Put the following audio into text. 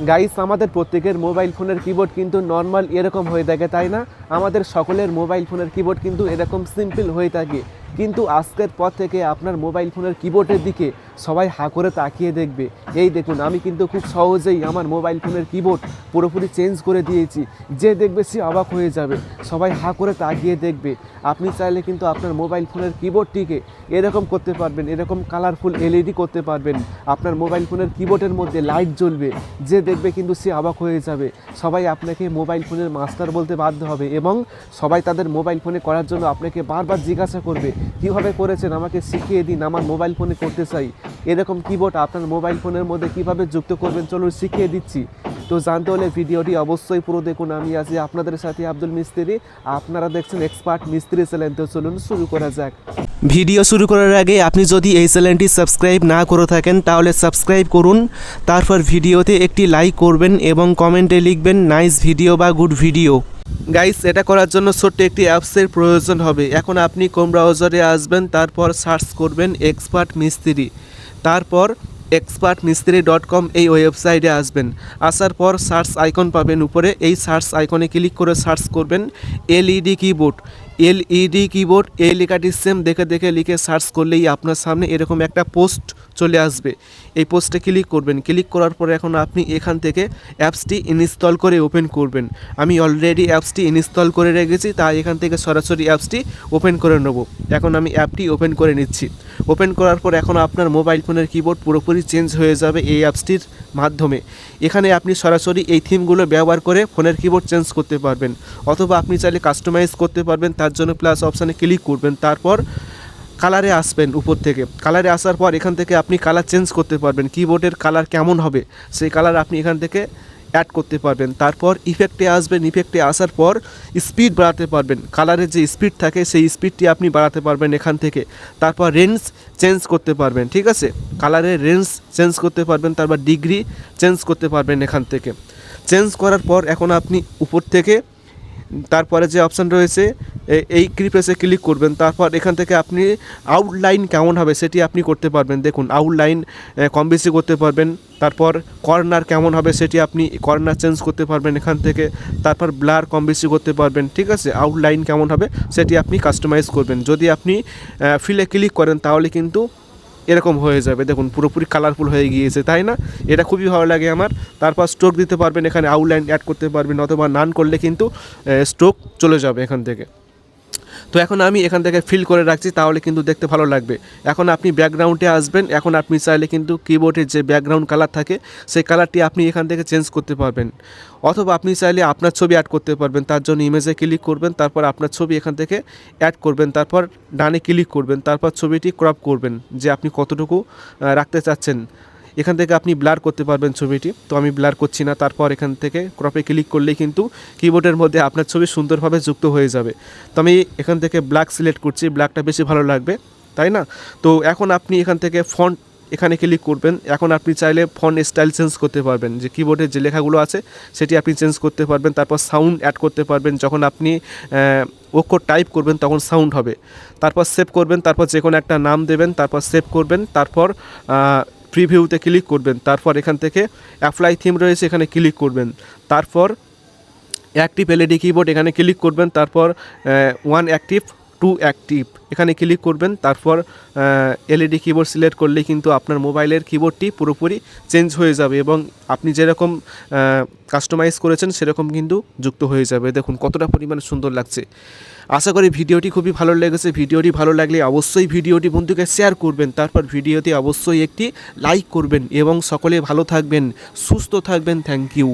Guys, আমাদের প্রত্যেকের mobile ফোনের কিবোর্ড কিন্তু নর্মাল এরকম হয়ে থাকে, তাই না? আমাদের সকলের মোবাইল ফোনের কিবোর্ড কিন্তু এরকম সিম্পল হয়ে থাকে। কিন্তু আজকের পর থেকে আপনার মোবাইল ফোনের কিবোর্ডের দিকে সবাই হাঁ করে তাকিয়ে দেখবে। এই দেখুন, আমি কিন্তু খুব সহজেই আমার মোবাইল ফোনের কিবোর্ড পুরোপুরি চেঞ্জ করে দিয়েছি। যে দেখবে সে অবাক হয়ে যাবে, সবাই হাঁ করে তাকিয়ে দেখবে। আপনি চাইলে কিন্তু আপনার মোবাইল ফোনের কিবোর্ডটিকে এরকম করতে পারবেন, এরকম কালারফুল এলইডি করতে পারবেন। আপনার মোবাইল ফোনের কিবোর্ডের মধ্যে লাইট জ্বলবে, যে দেখবে কিন্তু সে অবাক হয়ে যাবে। সবাই আপনাকে মোবাইল ফোনের মাস্টার বলতে বাধ্য হবে এবং সবাই তাদের মোবাইল ফোনে করার জন্য আপনাকে বারবার জিজ্ঞাসা করবে, কীভাবে করেছেন আমাকে শিখিয়ে দিন, আমার মোবাইল ফোনে করতে চাই। এরকম কিবোর্ড আপনার মোবাইল ফোনের মধ্যে কিভাবে যুক্ত করবেন চলুন শিখিয়ে দিচ্ছি। তো জানতে হলে ভিডিওটি অবশ্যই পুরো দেখুন। আমি আছি আপনাদের সাথে আব্দুল মিস্ত্রি, আপনারা দেখছেন এক্সপার্ট মিস্ত্রি চ্যানেল। তো চলুন শুরু করা যাক। ভিডিও শুরু করার আগে আপনি যদি এই চ্যানেলটি সাবস্ক্রাইব না করে থাকেন তাহলে সাবস্ক্রাইব করুন, তারপর ভিডিওতে একটি লাইক করবেন এবং কমেন্টে লিখবেন নাইস ভিডিও বা গুড ভিডিও। গাইস, এটা করার জন্য ছোট্ট একটি অ্যাপসের প্রয়োজন হবে। এখন আপনি ক্রোম ব্রাউজারে আসবেন, তারপর সার্চ করবেন এক্সপার্ট মিস্ত্রি, তারপর expertmistri.com এই ওয়েবসাইটে আসবেন। আসার পর সার্চ আইকন পাবেন উপরে, এই সার্চ আইকনে ক্লিক করে সার্চ করবেন এলইডি কিবোর্ড। এলইডি কিবোর্ড এই লেখাটি সেম দেখে লিখে সার্চ করলেই আপনার সামনে এরকম একটা পোস্ট চলে আসবে। এই পোস্টে ক্লিক করবেন। ক্লিক করার পর এখন আপনি এখান থেকে অ্যাপসটি ইনস্টল করে ওপেন করবেন। আমি অলরেডি অ্যাপসটি ইনস্টল করে রেখেছি, তাই এখান থেকে সরাসরি অ্যাপসটি ওপেন করে নেব। এখন আমি অ্যাপটি ওপেন করে নিচ্ছি। ওপেন করার পর এখন আপনার মোবাইল ফোনের কিবোর্ড পুরোপুরি চেঞ্জ হয়ে যাবে এই অ্যাপসটির মাধ্যমে। এখানে আপনি সরাসরি এই থিমগুলো ব্যবহার করে ফোনের কিবোর্ড চেঞ্জ করতে পারবেন, অথবা আপনি চাইলে কাস্টমাইজ করতে পারবেন। তার জন্য প্লাস অপশানে ক্লিক করবেন, তারপর কালারে আসবেন। উপর থেকে কালারে আসার পর এখান থেকে আপনি কালার চেঞ্জ করতে পারবেন। কিবোর্ডের কালার কেমন হবে সেই কালার আপনি এখান থেকে অ্যাড করতে পারবেন। তারপর ইফেক্টে আসবেন। ইফেক্টে আসার পর স্পিড বাড়াতে পারবেন। কালারের যে স্পিড থাকে সেই স্পিডটি আপনি বাড়াতে পারবেন এখান থেকে। তারপর রেঞ্জ চেঞ্জ করতে পারবেন, ঠিক আছে? কালারের রেঞ্জ চেঞ্জ করতে পারবেন, তারপর ডিগ্রি চেঞ্জ করতে পারবেন এখান থেকে। চেঞ্জ করার পর এখন আপনি উপর থেকে তারপরে যে অপশান রয়েছে এই ক্লিপে ক্লিক করবেন। তারপর এখান থেকে আপনি আউটলাইন কেমন হবে সেটি আপনি করতে পারবেন। দেখুন, আউটলাইন কম বেশি করতে পারবেন। তারপর কর্নার কেমন হবে সেটি আপনি কর্নার চেঞ্জ করতে পারবেন এখান থেকে। তারপর ব্লার কম বেশি করতে পারবেন, ঠিক আছে? আউটলাইন কেমন হবে সেটি আপনি কাস্টমাইজ করবেন। যদি আপনি ফিলে ক্লিক করেন তাহলে কিন্তু এরকম হয়ে যাবে। দেখুন, পুরোপুরি কালারফুল হয়ে গিয়েছে, তাই না? এটা খুবই ভালো লাগে আমার। তারপর স্ট্রোক দিতে পারবেন, এখানে আউটলাইন অ্যাড করতে পারবেন, অথবা নান করলে কিন্তু স্ট্রোক চলে যাবে এখান থেকে। তো এখন আমি এখান থেকে ফিল করে রাখছি, তাহলে কিন্তু দেখতে ভালো লাগবে। এখন আপনি ব্যাকগ্রাউন্ডে আসবেন। এখন আপনি চাইলে কিন্তু কিবোর্ডের যে ব্যাকগ্রাউন্ড কালার থাকে সেই কালারটি আপনি এখান থেকে চেঞ্জ করতে পারবেন, অথবা আপনি চাইলে আপনার ছবি অ্যাড করতে পারবেন। তার জন্য ইমেজে ক্লিক করবেন, তারপর আপনার ছবি এখান থেকে অ্যাড করবেন, তারপর ডানে ক্লিক করবেন, তারপর ছবিটি ক্রপ করবেন যে আপনি কতটুকু রাখতে চাচ্ছেন। এখান থেকে আপনি ব্লার করতে পারবেন ছবিটি, তো আমি ব্লার করছি না। তারপর এখান থেকে ক্রপে ক্লিক করলেই কিন্তু কিবোর্ডের মধ্যে আপনার ছবি সুন্দরভাবে যুক্ত হয়ে যাবে। তো আমি এখান থেকে ব্ল্যাক সিলেক্ট করছি, ব্ল্যাকটা বেশি ভালো লাগবে, তাই না? তো এখন আপনি এখান থেকে ফন্ট এখানে ক্লিক করবেন। এখন আপনি চাইলে ফন্ট স্টাইল চেঞ্জ করতে পারবেন, যে কিবোর্ডের যে লেখাগুলো আছে সেটি আপনি চেঞ্জ করতে পারবেন। তারপর সাউন্ড অ্যাড করতে পারবেন, যখন আপনি অক্ষর টাইপ করবেন তখন সাউন্ড হবে। তারপর সেভ করবেন, তারপর যে কোনো একটা নাম দেবেন, তারপর সেভ করবেন, তারপর প্রিভিউতে ক্লিক করবেন। তারপর এখান থেকে অ্যাপ্লাই থিম রয়েছে, এখানে ক্লিক করবেন। তারপর অ্যাক্টিভ এলইডি কিবোর্ড এখানে ক্লিক করবেন। তারপর 1 অ্যাক্টিভ 2 অ্যাক্টিভ এখানে ক্লিক করবেন। তারপর এলইডি কিবোর্ড সিলেক্ট করলেই কিন্তু আপনার মোবাইলের কিবোর্ডটি পুরোপুরি চেঞ্জ হয়ে যাবে এবং আপনি যেরকম কাস্টমাইজ করেছেন সেরকম কিন্তু যুক্ত হয়ে যাবে। দেখুন কতটা পরিমাণে সুন্দর লাগছে। আশা করি ভিডিওটি খুবই ভালো লেগেছে। ভিডিওটি ভালো লাগলে অবশ্যই ভিডিওটি বন্ধুকে শেয়ার করবেন, তারপর ভিডিওতে অবশ্যই একটি লাইক করবেন এবং সকলে ভালো থাকবেন, সুস্থ থাকবেন। Thank you.